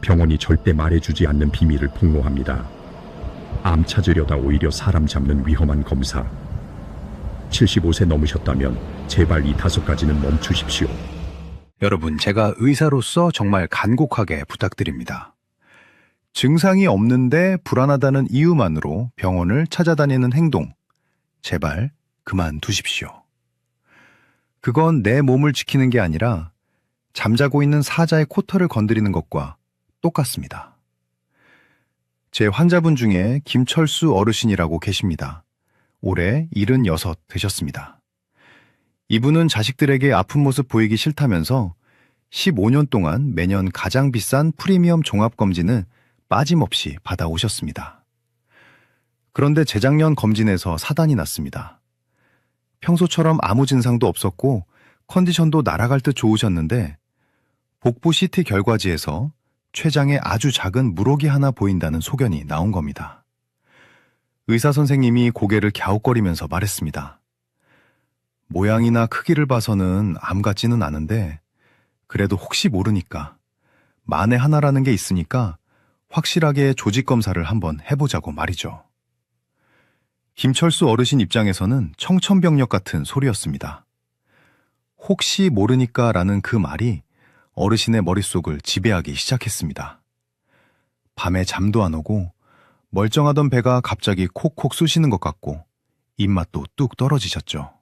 병원이 절대 말해주지 않는 비밀을 폭로합니다. 암 찾으려다 오히려 사람 잡는 위험한 검사. 75세 넘으셨다면 제발 이 5가지는 멈추십시오. 여러분, 제가 의사로서 정말 간곡하게 부탁드립니다. 증상이 없는데 불안하다는 이유만으로 병원을 찾아다니는 행동, 제발 그만두십시오. 그건 내 몸을 지키는 게 아니라 잠자고 있는 사자의 코털을 건드리는 것과 똑같습니다. 제 환자분 중에 김철수 어르신이라고 계십니다. 올해 76 되셨습니다. 이분은 자식들에게 아픈 모습 보이기 싫다면서 15년 동안 매년 가장 비싼 프리미엄 종합검진을 빠짐없이 받아오셨습니다. 그런데 재작년 검진에서 사단이 났습니다. 평소처럼 아무 증상도 없었고 컨디션도 날아갈 듯 좋으셨는데 복부 CT 결과지에서 췌장에 아주 작은 물혹이 하나 보인다는 소견이 나온 겁니다. 의사 선생님이 고개를 갸웃거리면서 말했습니다. 모양이나 크기를 봐서는 암 같지는 않은데 그래도 혹시 모르니까 만에 하나라는 게 있으니까 확실하게 조직 검사를 한번 해보자고 말이죠. 김철수 어르신 입장에서는 청천벽력 같은 소리였습니다. 혹시 모르니까 라는 그 말이 어르신의 머릿속을 지배하기 시작했습니다. 밤에 잠도 안 오고 멀쩡하던 배가 갑자기 콕콕 쑤시는 것 같고 입맛도 뚝 떨어지셨죠.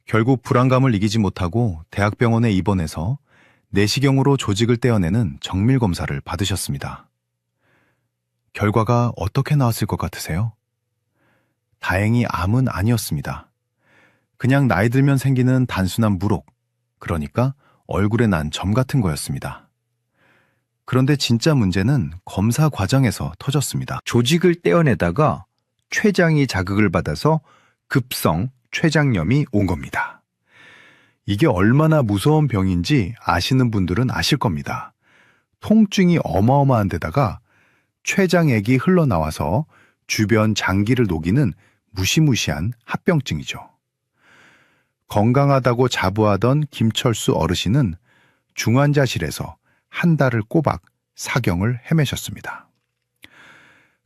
결국 불안감을 이기지 못하고 대학병원에 입원해서 내시경으로 조직을 떼어내는 정밀검사를 받으셨습니다. 결과가 어떻게 나왔을 것 같으세요? 다행히 암은 아니었습니다. 그냥 나이 들면 생기는 단순한 물혹, 그러니까 얼굴에 난 점 같은 거였습니다. 그런데 진짜 문제는 검사 과정에서 터졌습니다. 조직을 떼어내다가 췌장이 자극을 받아서 급성 췌장염이 온 겁니다. 이게 얼마나 무서운 병인지 아시는 분들은 아실 겁니다. 통증이 어마어마한 데다가 췌장액이 흘러나와서 주변 장기를 녹이는 무시무시한 합병증이죠. 건강하다고 자부하던 김철수 어르신은 중환자실에서 한 달을 꼬박 사경을 헤매셨습니다.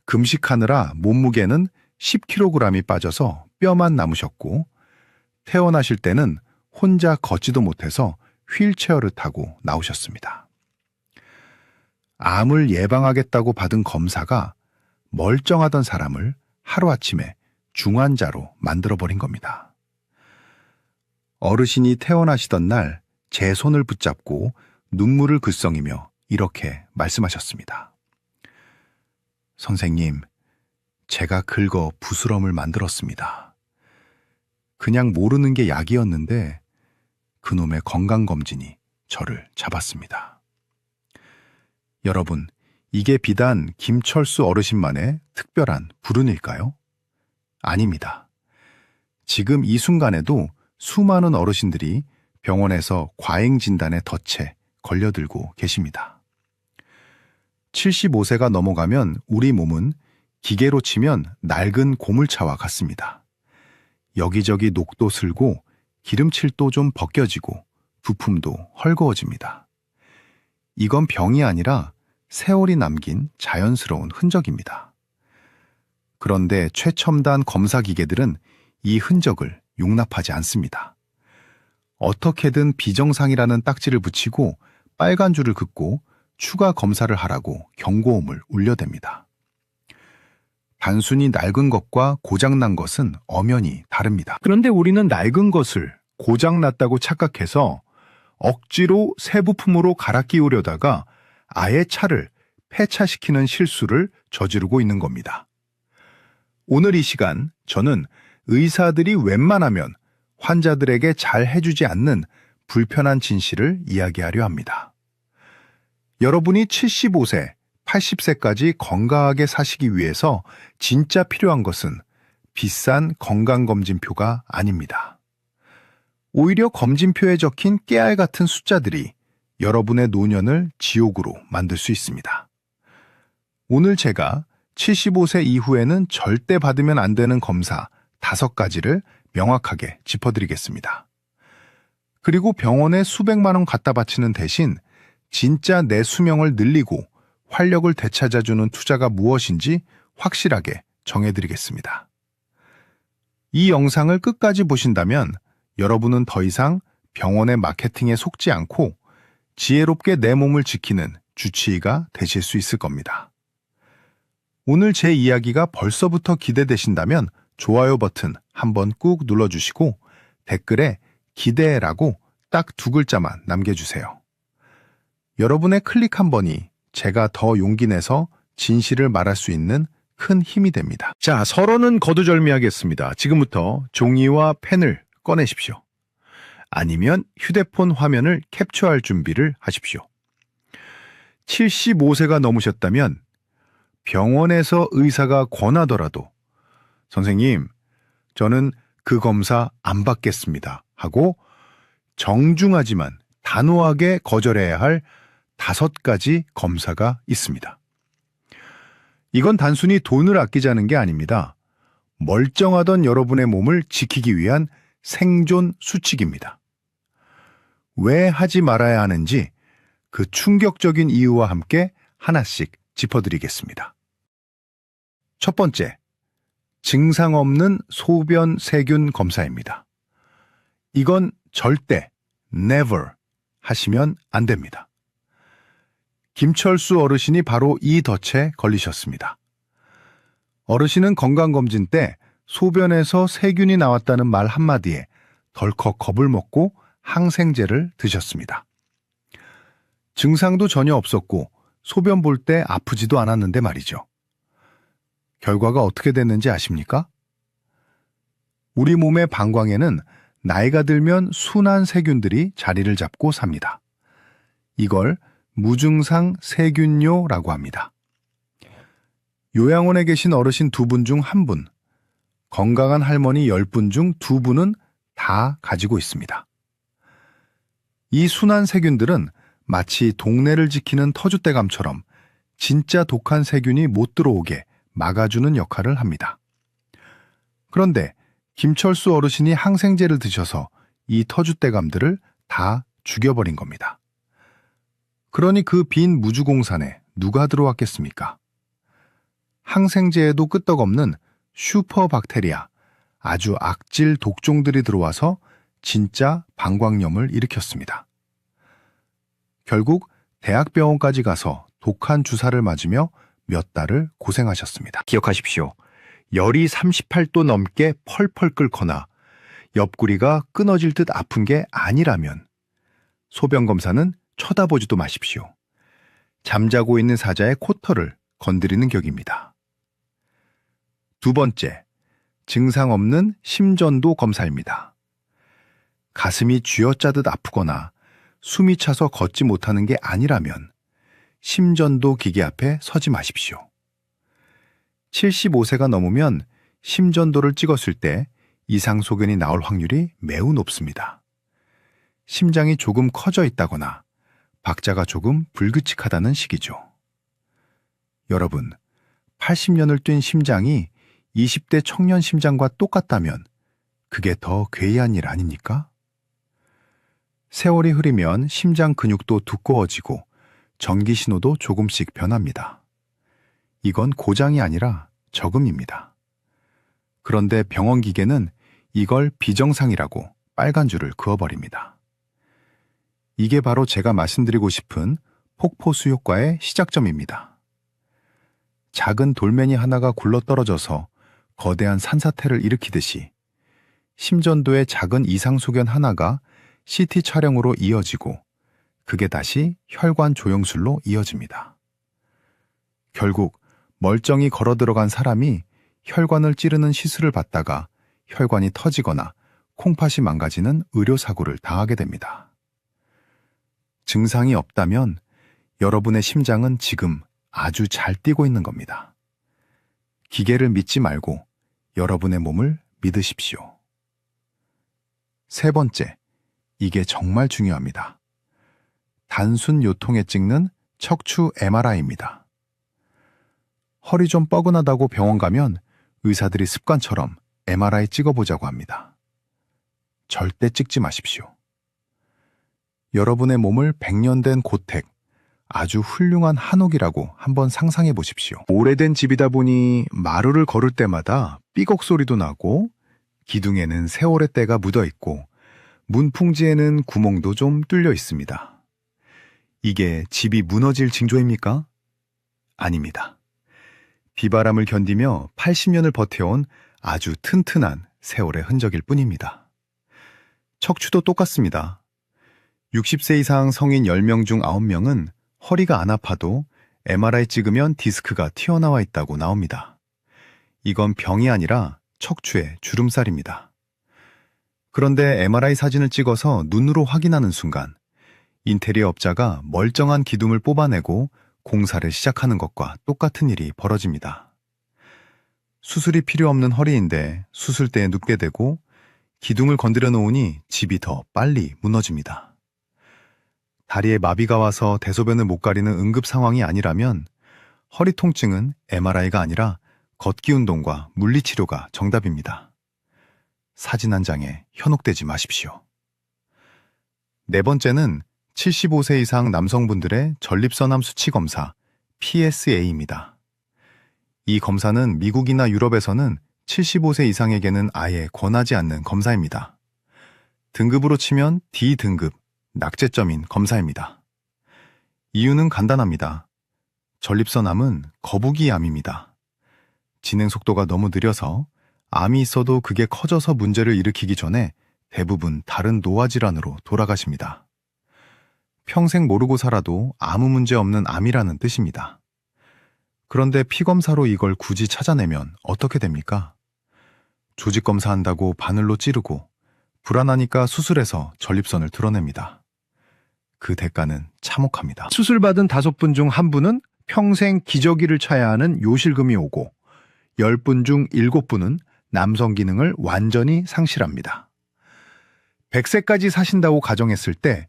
금식하느라 몸무게는 10kg이 빠져서 뼈만 남으셨고 태어나실 때는 혼자 걷지도 못해서 휠체어를 타고 나오셨습니다. 암을 예방하겠다고 받은 검사가 멀쩡하던 사람을 하루아침에 중환자로 만들어버린 겁니다. 어르신이 태어나시던 날 제 손을 붙잡고 눈물을 글썽이며 이렇게 말씀하셨습니다. 선생님, 제가 긁어 부스럼을 만들었습니다. 그냥 모르는 게 약이었는데 그놈의 건강검진이 저를 잡았습니다. 여러분, 이게 비단 김철수 어르신만의 특별한 불운일까요? 아닙니다. 지금 이 순간에도 수많은 어르신들이 병원에서 과잉 진단에 덫에 걸려들고 계십니다. 75세가 넘어가면 우리 몸은 기계로 치면 낡은 고물차와 같습니다. 여기저기 녹도 슬고 기름칠도 좀 벗겨지고 부품도 헐거워집니다. 이건 병이 아니라 세월이 남긴 자연스러운 흔적입니다. 그런데 최첨단 검사 기계들은 이 흔적을 용납하지 않습니다. 어떻게든 비정상이라는 딱지를 붙이고 빨간 줄을 긋고 추가 검사를 하라고 경고음을 울려댑니다. 단순히 낡은 것과 고장난 것은 엄연히 다릅니다. 그런데 우리는 낡은 것을 고장났다고 착각해서 억지로 새 부품으로 갈아 끼우려다가 아예 차를 폐차시키는 실수를 저지르고 있는 겁니다. 오늘 이 시간 저는 의사들이 웬만하면 환자들에게 잘 해주지 않는 불편한 진실을 이야기하려 합니다. 여러분이 75세, 80세까지 건강하게 사시기 위해서 진짜 필요한 것은 비싼 건강검진표가 아닙니다. 오히려 검진표에 적힌 깨알 같은 숫자들이 여러분의 노년을 지옥으로 만들 수 있습니다. 오늘 제가 75세 이후에는 절대 받으면 안 되는 검사 5가지를 명확하게 짚어드리겠습니다. 그리고 병원에 수백만 원 갖다 바치는 대신 진짜 내 수명을 늘리고 활력을 되찾아주는 투자가 무엇인지 확실하게 정해드리겠습니다. 이 영상을 끝까지 보신다면 여러분은 더 이상 병원의 마케팅에 속지 않고 지혜롭게 내 몸을 지키는 주치의가 되실 수 있을 겁니다. 오늘 제 이야기가 벌써부터 기대되신다면 좋아요 버튼 한번 꾹 눌러주시고 댓글에 기대라고 딱 2글자만 남겨주세요. 여러분의 클릭 한 번이 제가 더 용기 내서 진실을 말할 수 있는 큰 힘이 됩니다. 자, 서론은 거두절미하겠습니다. 지금부터 종이와 펜을 꺼내십시오. 아니면 휴대폰 화면을 캡처할 준비를 하십시오. 75세가 넘으셨다면 병원에서 의사가 권하더라도 선생님, 저는 그 검사 안 받겠습니다 하고 정중하지만 단호하게 거절해야 할 5가지 검사가 있습니다. 이건 단순히 돈을 아끼자는 게 아닙니다. 멀쩡하던 여러분의 몸을 지키기 위한 생존 수칙입니다. 왜 하지 말아야 하는지 그 충격적인 이유와 함께 하나씩 짚어드리겠습니다. 첫 번째, 증상 없는 소변 세균 검사입니다. 이건 절대, never 하시면 안 됩니다. 김철수 어르신이 바로 이 덫에 걸리셨습니다. 어르신은 건강검진 때 소변에서 세균이 나왔다는 말 한마디에 덜컥 겁을 먹고 항생제를 드셨습니다. 증상도 전혀 없었고 소변 볼 때 아프지도 않았는데 말이죠. 결과가 어떻게 됐는지 아십니까? 우리 몸의 방광에는 나이가 들면 순한 세균들이 자리를 잡고 삽니다. 이걸 무증상 세균뇨라고 합니다. 요양원에 계신 어르신 2분 중 1분, 건강한 할머니 10분 중 2분은 다 가지고 있습니다. 이 순한 세균들은 마치 동네를 지키는 터줏대감처럼 진짜 독한 세균이 못 들어오게 막아주는 역할을 합니다. 그런데 김철수 어르신이 항생제를 드셔서 이 터줏대감들을 다 죽여버린 겁니다. 그러니 그 빈 무주공산에 누가 들어왔겠습니까? 항생제에도 끄떡없는 슈퍼박테리아, 아주 악질 독종들이 들어와서 진짜 방광염을 일으켰습니다. 결국 대학병원까지 가서 독한 주사를 맞으며 몇 달을 고생하셨습니다. 기억하십시오. 열이 38도 넘게 펄펄 끓거나 옆구리가 끊어질 듯 아픈 게 아니라면 소변 검사는 쳐다보지도 마십시오. 잠자고 있는 사자의 코털을 건드리는 격입니다. 2번째, 증상 없는 심전도 검사입니다. 가슴이 쥐어짜듯 아프거나 숨이 차서 걷지 못하는 게 아니라면 심전도 기계 앞에 서지 마십시오. 75세가 넘으면 심전도를 찍었을 때 이상 소견이 나올 확률이 매우 높습니다. 심장이 조금 커져 있다거나 박자가 조금 불규칙하다는 식이죠. 여러분, 80년을 뛴 심장이 20대 청년 심장과 똑같다면 그게 더 괴이한 일 아닙니까? 세월이 흐르면 심장 근육도 두꺼워지고 전기 신호도 조금씩 변합니다. 이건 고장이 아니라 적응입니다. 그런데 병원 기계는 이걸 비정상이라고 빨간 줄을 그어버립니다. 이게 바로 제가 말씀드리고 싶은 폭포수 효과의 시작점입니다. 작은 돌멩이 하나가 굴러떨어져서 거대한 산사태를 일으키듯이 심전도의 작은 이상 소견 하나가 CT 촬영으로 이어지고 그게 다시 혈관 조영술로 이어집니다. 결국 멀쩡히 걸어 들어간 사람이 혈관을 찌르는 시술을 받다가 혈관이 터지거나 콩팥이 망가지는 의료사고를 당하게 됩니다. 증상이 없다면 여러분의 심장은 지금 아주 잘 뛰고 있는 겁니다. 기계를 믿지 말고 여러분의 몸을 믿으십시오. 3번째, 이게 정말 중요합니다. 단순 요통에 찍는 척추 MRI입니다. 허리 좀 뻐근하다고 병원 가면 의사들이 습관처럼 MRI 찍어보자고 합니다. 절대 찍지 마십시오. 여러분의 몸을 100년 된 고택, 아주 훌륭한 한옥이라고 한번 상상해 보십시오. 오래된 집이다 보니 마루를 걸을 때마다 삐걱 소리도 나고 기둥에는 세월의 때가 묻어 있고 문풍지에는 구멍도 좀 뚫려 있습니다. 이게 집이 무너질 징조입니까? 아닙니다. 비바람을 견디며 80년을 버텨온 아주 튼튼한 세월의 흔적일 뿐입니다. 척추도 똑같습니다. 60세 이상 성인 10명 중 9명은 허리가 안 아파도 MRI 찍으면 디스크가 튀어나와 있다고 나옵니다. 이건 병이 아니라 척추의 주름살입니다. 그런데 MRI 사진을 찍어서 눈으로 확인하는 순간 인테리어 업자가 멀쩡한 기둥을 뽑아내고 공사를 시작하는 것과 똑같은 일이 벌어집니다. 수술이 필요 없는 허리인데 수술대에 눕게 되고 기둥을 건드려 놓으니 집이 더 빨리 무너집니다. 다리에 마비가 와서 대소변을 못 가리는 응급 상황이 아니라면 허리 통증은 MRI가 아니라 걷기 운동과 물리치료가 정답입니다. 사진 한 장에 현혹되지 마십시오. 네 번째는 75세 이상 남성분들의 전립선암 수치 검사 PSA입니다. 이 검사는 미국이나 유럽에서는 75세 이상에게는 아예 권하지 않는 검사입니다. 등급으로 치면 D등급, 낙제점인 검사입니다. 이유는 간단합니다. 전립선암은 거북이암입니다. 진행 속도가 너무 느려서 암이 있어도 그게 커져서 문제를 일으키기 전에 대부분 다른 노화 질환으로 돌아가십니다. 평생 모르고 살아도 아무 문제 없는 암이라는 뜻입니다. 그런데 피검사로 이걸 굳이 찾아내면 어떻게 됩니까? 조직 검사한다고 바늘로 찌르고 불안하니까 수술해서 전립선을 드러냅니다. 그 대가는 참혹합니다. 수술받은 5분 중 1분은 평생 기저귀를 차야 하는 요실금이 오고 10분 중 7분은 남성 기능을 완전히 상실합니다. 100세까지 사신다고 가정했을 때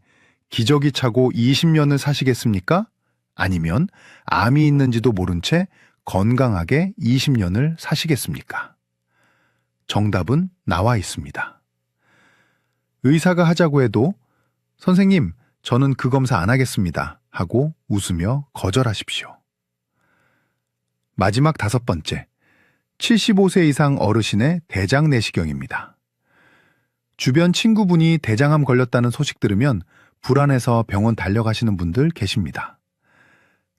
기저귀 차고 20년을 사시겠습니까? 아니면 암이 있는지도 모른 채 건강하게 20년을 사시겠습니까? 정답은 나와 있습니다. 의사가 하자고 해도 선생님, 저는 그 검사 안 하겠습니다 하고 웃으며 거절하십시오. 마지막 5번째, 75세 이상 어르신의 대장 내시경입니다. 주변 친구분이 대장암 걸렸다는 소식 들으면 불안해서 병원 달려가시는 분들 계십니다.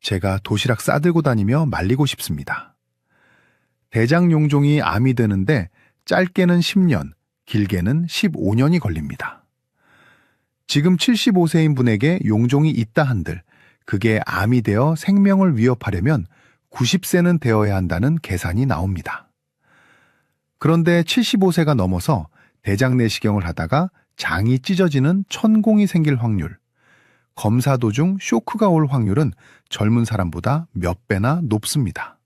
제가 도시락 싸들고 다니며 말리고 싶습니다. 대장 용종이 암이 되는데 짧게는 10년, 길게는 15년이 걸립니다. 지금 75세인 분에게 용종이 있다 한들 그게 암이 되어 생명을 위협하려면 90세는 되어야 한다는 계산이 나옵니다. 그런데 75세가 넘어서 대장 내시경을 하다가 장이 찢어지는 천공이 생길 확률, 검사 도중 쇼크가 올 확률은 젊은 사람보다 몇 배나 높습니다.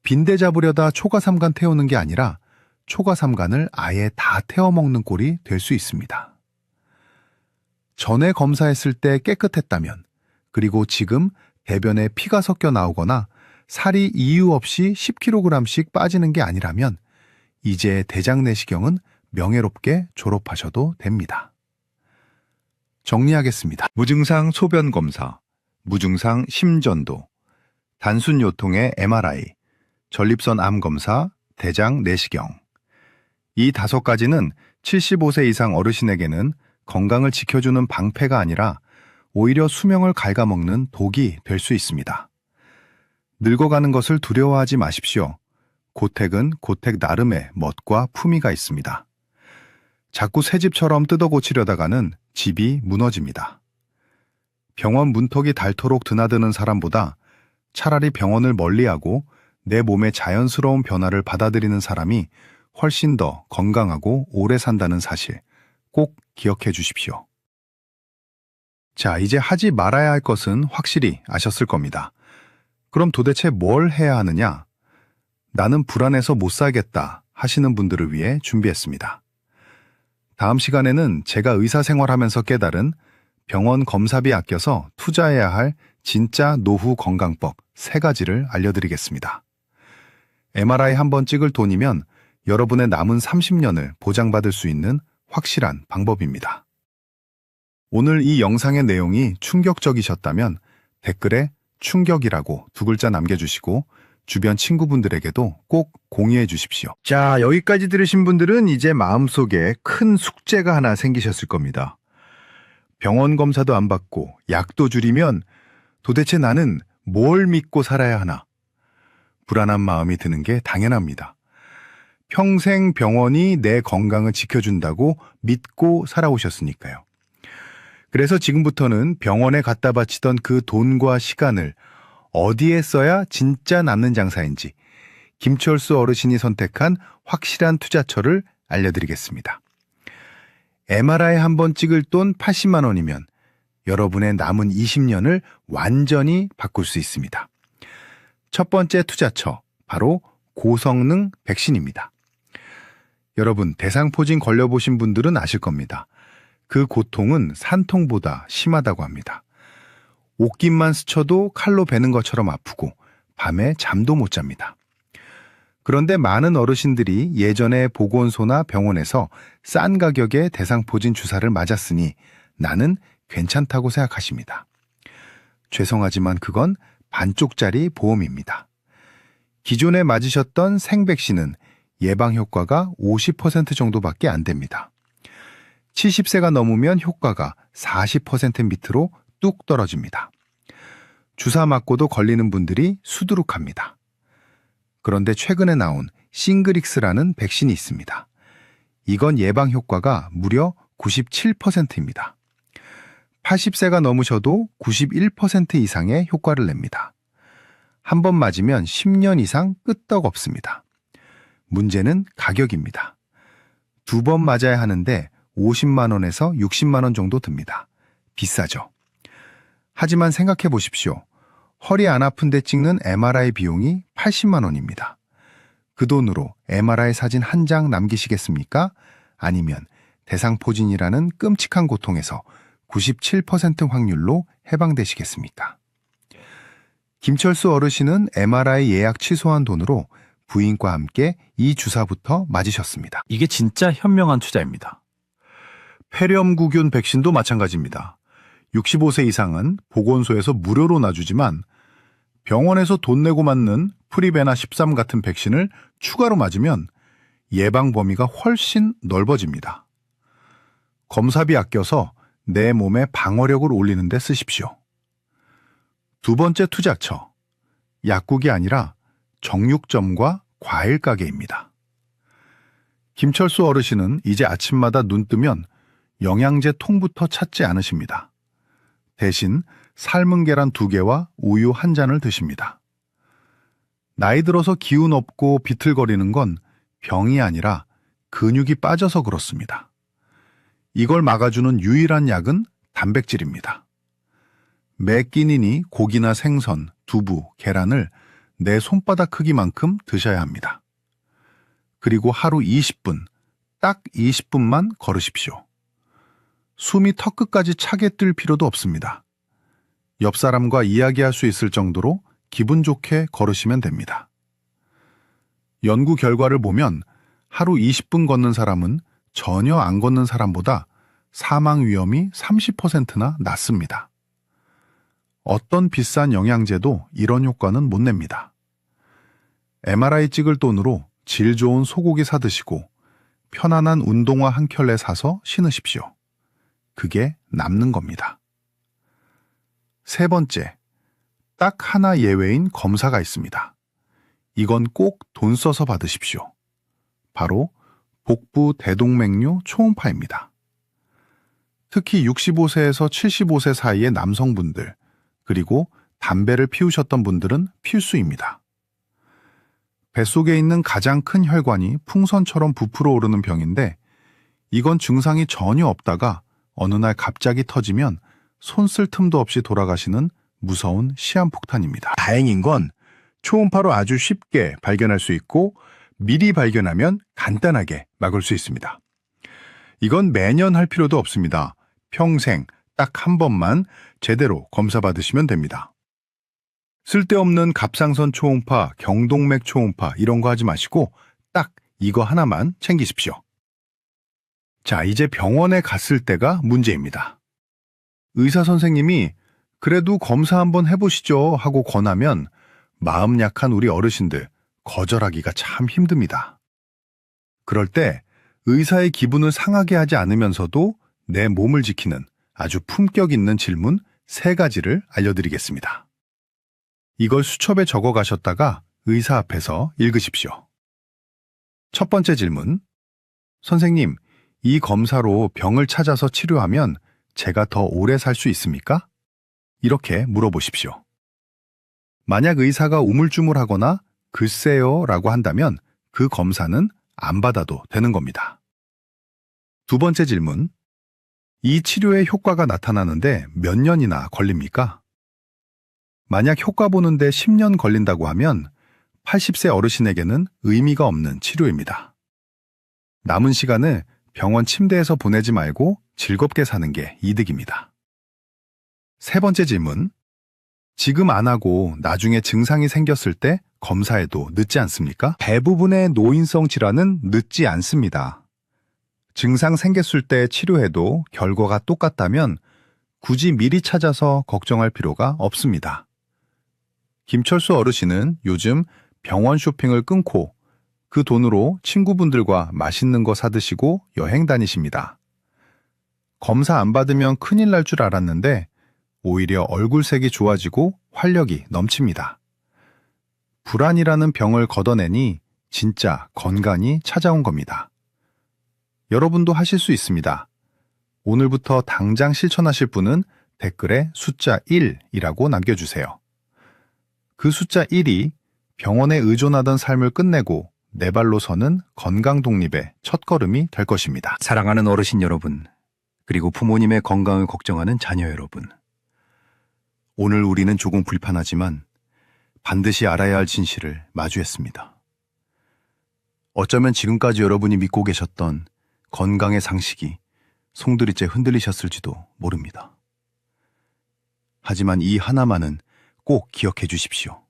빈대 잡으려다 초가삼간 태우는 게 아니라 초가삼간을 아예 다 태워먹는 꼴이 될 수 있습니다. 전에 검사했을 때 깨끗했다면, 그리고 지금 대변에 피가 섞여 나오거나 살이 이유 없이 10kg씩 빠지는 게 아니라면 이제 대장 내시경은 명예롭게 졸업하셔도 됩니다. 정리하겠습니다. 무증상 소변 검사, 무증상 심전도, 단순 요통의 MRI, 전립선 암 검사, 대장 내시경. 이 5가지는 75세 이상 어르신에게는 건강을 지켜주는 방패가 아니라 오히려 수명을 갉아먹는 독이 될 수 있습니다. 늙어가는 것을 두려워하지 마십시오. 고택은 고택 나름의 멋과 품위가 있습니다. 자꾸 새 집처럼 뜯어 고치려다가는 집이 무너집니다. 병원 문턱이 닳도록 드나드는 사람보다 차라리 병원을 멀리하고 내 몸의 자연스러운 변화를 받아들이는 사람이 훨씬 더 건강하고 오래 산다는 사실 꼭 기억해 주십시오. 자, 이제 하지 말아야 할 것은 확실히 아셨을 겁니다. 그럼 도대체 뭘 해야 하느냐? 나는 불안해서 못 살겠다 하시는 분들을 위해 준비했습니다. 다음 시간에는 제가 의사 생활하면서 깨달은 병원 검사비 아껴서 투자해야 할 진짜 노후 건강법 3가지를 알려드리겠습니다. MRI 한번 찍을 돈이면 여러분의 남은 30년을 보장받을 수 있는 확실한 방법입니다. 오늘 이 영상의 내용이 충격적이셨다면 댓글에 충격이라고 2글자 남겨주시고 주변 친구분들에게도 꼭 공유해 주십시오. 자, 여기까지 들으신 분들은 이제 마음속에 큰 숙제가 하나 생기셨을 겁니다. 병원 검사도 안 받고 약도 줄이면 도대체 나는 뭘 믿고 살아야 하나? 불안한 마음이 드는 게 당연합니다. 평생 병원이 내 건강을 지켜준다고 믿고 살아오셨으니까요. 그래서 지금부터는 병원에 갖다 바치던 그 돈과 시간을 어디에 써야 진짜 남는 장사인지 김철수 어르신이 선택한 확실한 투자처를 알려드리겠습니다. MRI 한 번 찍을 돈 80만 원이면 여러분의 남은 20년을 완전히 바꿀 수 있습니다. 첫 번째 투자처, 바로 고성능 백신입니다. 여러분, 대상포진 걸려보신 분들은 아실 겁니다. 그 고통은 산통보다 심하다고 합니다. 옷깃만 스쳐도 칼로 베는 것처럼 아프고 밤에 잠도 못 잡니다. 그런데 많은 어르신들이 예전에 보건소나 병원에서 싼 가격에 대상포진 주사를 맞았으니 나는 괜찮다고 생각하십니다. 죄송하지만 그건 반쪽짜리 보험입니다. 기존에 맞으셨던 생백신은 예방 효과가 50% 정도밖에 안 됩니다. 70세가 넘으면 효과가 40% 밑으로 뚝 떨어집니다. 주사 맞고도 걸리는 분들이 수두룩합니다. 그런데 최근에 나온 싱그릭스라는 백신이 있습니다. 이건 예방 효과가 무려 97%입니다. 80세가 넘으셔도 91% 이상의 효과를 냅니다. 한 번 맞으면 10년 이상 끄떡없습니다. 문제는 가격입니다. 2번 맞아야 하는데 50만 원에서 60만 원 정도 듭니다. 비싸죠. 하지만 생각해 보십시오. 허리 안 아픈데 찍는 MRI 비용이 80만 원입니다. 그 돈으로 MRI 사진 한 장 남기시겠습니까? 아니면 대상포진이라는 끔찍한 고통에서 97% 확률로 해방되시겠습니까? 김철수 어르신은 MRI 예약 취소한 돈으로 부인과 함께 이 주사부터 맞으셨습니다. 이게 진짜 현명한 투자입니다. 폐렴구균 백신도 마찬가지입니다. 65세 이상은 보건소에서 무료로 놔주지만 병원에서 돈 내고 맞는 프리베나 13 같은 백신을 추가로 맞으면 예방 범위가 훨씬 넓어집니다. 검사비 아껴서 내 몸의 방어력을 올리는 데 쓰십시오. 두 번째 투자처, 약국이 아니라 정육점과 과일 가게입니다. 김철수 어르신은 이제 아침마다 눈 뜨면 영양제 통부터 찾지 않으십니다. 대신 삶은 계란 2개와 우유 1잔을 드십니다. 나이 들어서 기운 없고 비틀거리는 건 병이 아니라 근육이 빠져서 그렇습니다. 이걸 막아주는 유일한 약은 단백질입니다. 매 끼니니 고기나 생선, 두부, 계란을 내 손바닥 크기만큼 드셔야 합니다. 그리고 하루 20분, 딱 20분만 걸으십시오. 숨이 턱끝까지 차게 뜰 필요도 없습니다. 옆 사람과 이야기할 수 있을 정도로 기분 좋게 걸으시면 됩니다. 연구 결과를 보면 하루 20분 걷는 사람은 전혀 안 걷는 사람보다 사망 위험이 30%나 낮습니다. 어떤 비싼 영양제도 이런 효과는 못 냅니다. MRI 찍을 돈으로 질 좋은 소고기 사 드시고 편안한 운동화 한 켤레 사서 신으십시오. 그게 남는 겁니다. 세 번째, 딱 하나 예외인 검사가 있습니다. 이건 꼭 돈 써서 받으십시오. 바로 복부 대동맥류 초음파입니다. 특히 65세에서 75세 사이의 남성분들, 그리고 담배를 피우셨던 분들은 필수입니다. 뱃속에 있는 가장 큰 혈관이 풍선처럼 부풀어 오르는 병인데 이건 증상이 전혀 없다가 어느 날 갑자기 터지면 손 쓸 틈도 없이 돌아가시는 무서운 시한폭탄입니다. 다행인 건 초음파로 아주 쉽게 발견할 수 있고 미리 발견하면 간단하게 막을 수 있습니다. 이건 매년 할 필요도 없습니다. 평생 딱 한 번만 제대로 검사 받으시면 됩니다. 쓸데없는 갑상선 초음파, 경동맥 초음파 이런 거 하지 마시고 딱 이거 하나만 챙기십시오. 자, 이제 병원에 갔을 때가 문제입니다. 의사 선생님이 그래도 검사 한번 해보시죠 하고 권하면 마음 약한 우리 어르신들 거절하기가 참 힘듭니다. 그럴 때 의사의 기분을 상하게 하지 않으면서도 내 몸을 지키는 아주 품격 있는 질문 3가지를 알려드리겠습니다. 이걸 수첩에 적어 가셨다가 의사 앞에서 읽으십시오. 첫 번째 질문. 선생님, 이 검사로 병을 찾아서 치료하면 제가 더 오래 살 수 있습니까? 이렇게 물어보십시오. 만약 의사가 우물쭈물하거나 글쎄요 라고 한다면 그 검사는 안 받아도 되는 겁니다. 두 번째 질문. 이 치료의 효과가 나타나는데 몇 년이나 걸립니까? 만약 효과 보는데 10년 걸린다고 하면 80세 어르신에게는 의미가 없는 치료입니다. 남은 시간을 병원 침대에서 보내지 말고 즐겁게 사는 게 이득입니다. 세 번째 질문. 지금 안 하고 나중에 증상이 생겼을 때 검사해도 늦지 않습니까? 대부분의 노인성 질환은 늦지 않습니다. 증상 생겼을 때 치료해도 결과가 똑같다면 굳이 미리 찾아서 걱정할 필요가 없습니다. 김철수 어르신은 요즘 병원 쇼핑을 끊고 그 돈으로 친구분들과 맛있는 거 사드시고 여행 다니십니다. 검사 안 받으면 큰일 날 줄 알았는데 오히려 얼굴색이 좋아지고 활력이 넘칩니다. 불안이라는 병을 걷어내니 진짜 건강이 찾아온 겁니다. 여러분도 하실 수 있습니다. 오늘부터 당장 실천하실 분은 댓글에 숫자 1이라고 남겨주세요. 그 숫자 1이 병원에 의존하던 삶을 끝내고 내 발로 서는 건강 독립의 첫걸음이 될 것입니다. 사랑하는 어르신 여러분, 그리고 부모님의 건강을 걱정하는 자녀 여러분. 오늘 우리는 조금 불편하지만 반드시 알아야 할 진실을 마주했습니다. 어쩌면 지금까지 여러분이 믿고 계셨던 건강의 상식이 송두리째 흔들리셨을지도 모릅니다. 하지만 이 하나만은 꼭 기억해 주십시오.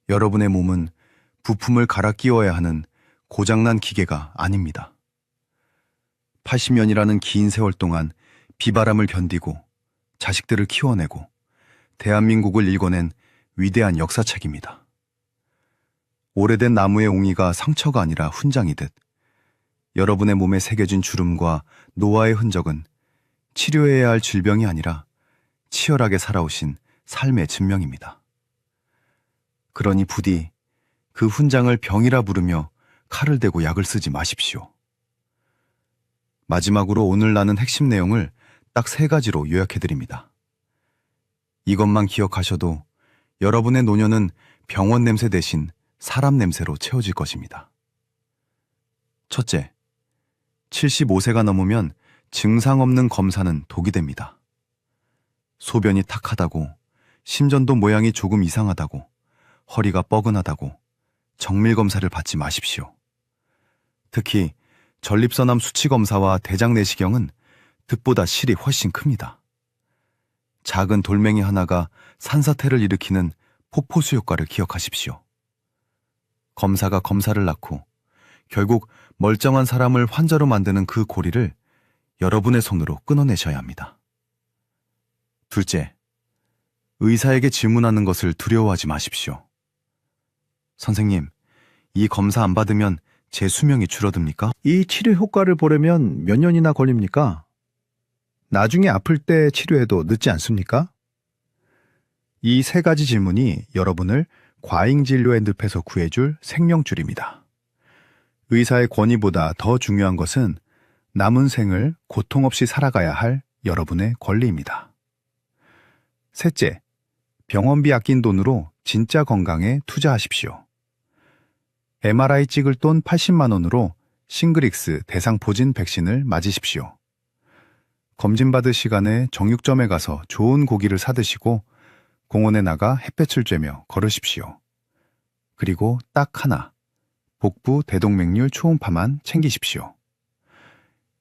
여러분의 몸은 부품을 갈아 끼워야 하는 고장난 기계가 아닙니다. 80년이라는 긴 세월 동안 비바람을 견디고 자식들을 키워내고 대한민국을 일궈낸 위대한 역사책입니다. 오래된 나무의 옹이가 상처가 아니라 훈장이듯 여러분의 몸에 새겨진 주름과 노화의 흔적은 치료해야 할 질병이 아니라 치열하게 살아오신 삶의 증명입니다. 그러니 부디 그 훈장을 병이라 부르며 칼을 대고 약을 쓰지 마십시오. 마지막으로 오늘 나눈 핵심 내용을 딱 3가지로 요약해드립니다. 이것만 기억하셔도 여러분의 노년은 병원 냄새 대신 사람 냄새로 채워질 것입니다. 첫째, 75세가 넘으면 증상 없는 검사는 독이 됩니다. 소변이 탁하다고, 심전도 모양이 조금 이상하다고, 허리가 뻐근하다고 정밀검사를 받지 마십시오. 특히 전립선암 수치검사와 대장내시경은 득보다 실이 훨씬 큽니다. 작은 돌멩이 하나가 산사태를 일으키는 폭포수 효과를 기억하십시오. 검사가 검사를 낳고 결국 멀쩡한 사람을 환자로 만드는 그 고리를 여러분의 손으로 끊어내셔야 합니다. 둘째, 의사에게 질문하는 것을 두려워하지 마십시오. 선생님, 이 검사 안 받으면 제 수명이 줄어듭니까? 이 치료 효과를 보려면 몇 년이나 걸립니까? 나중에 아플 때 치료해도 늦지 않습니까? 이 3가지 질문이 여러분을 과잉진료의 늪에서 구해줄 생명줄입니다. 의사의 권위보다 더 중요한 것은 남은 생을 고통 없이 살아가야 할 여러분의 권리입니다. 셋째, 병원비 아낀 돈으로 진짜 건강에 투자하십시오. MRI 찍을 돈 80만 원으로 싱글릭스 대상포진 백신을 맞으십시오. 검진받을 시간에 정육점에 가서 좋은 고기를 사드시고 공원에 나가 햇볕을 쬐며 걸으십시오. 그리고 딱 하나, 복부 대동맥류 초음파만 챙기십시오.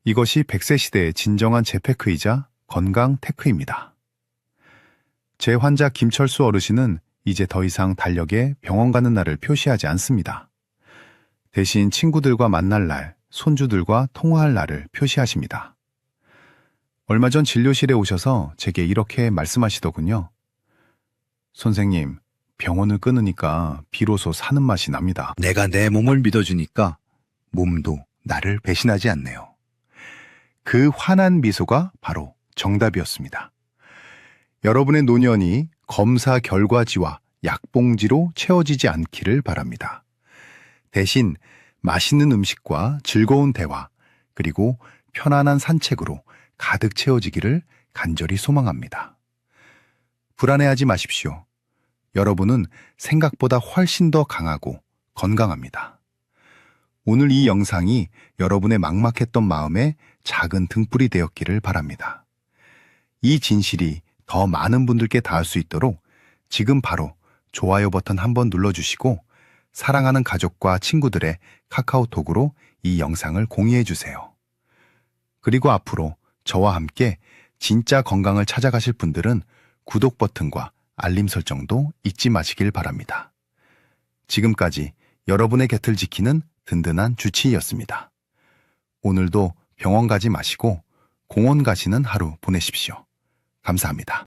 이것이 100세 시대의 진정한 재테크이자 건강 테크입니다. 제 환자 김철수 어르신은 이제 더 이상 달력에 병원 가는 날을 표시하지 않습니다. 대신 친구들과 만날 날, 손주들과 통화할 날을 표시하십니다. 얼마 전 진료실에 오셔서 제게 이렇게 말씀하시더군요. 선생님, 병원을 끊으니까 비로소 사는 맛이 납니다. 내가 내 몸을 믿어주니까 몸도 나를 배신하지 않네요. 그 환한 미소가 바로 정답이었습니다. 여러분의 노년이 검사 결과지와 약봉지로 채워지지 않기를 바랍니다. 대신 맛있는 음식과 즐거운 대화, 그리고 편안한 산책으로 가득 채워지기를 간절히 소망합니다. 불안해하지 마십시오. 여러분은 생각보다 훨씬 더 강하고 건강합니다. 오늘 이 영상이 여러분의 막막했던 마음에 작은 등불이 되었기를 바랍니다. 이 진실이 더 많은 분들께 닿을 수 있도록 지금 바로 좋아요 버튼 한번 눌러주시고 사랑하는 가족과 친구들의 카카오톡으로 이 영상을 공유해 주세요. 그리고 앞으로 저와 함께 진짜 건강을 찾아가실 분들은 구독 버튼과 알림 설정도 잊지 마시길 바랍니다. 지금까지 여러분의 곁을 지키는 든든한 주치의였습니다. 오늘도 병원 가지 마시고 공원 가시는 하루 보내십시오. 감사합니다.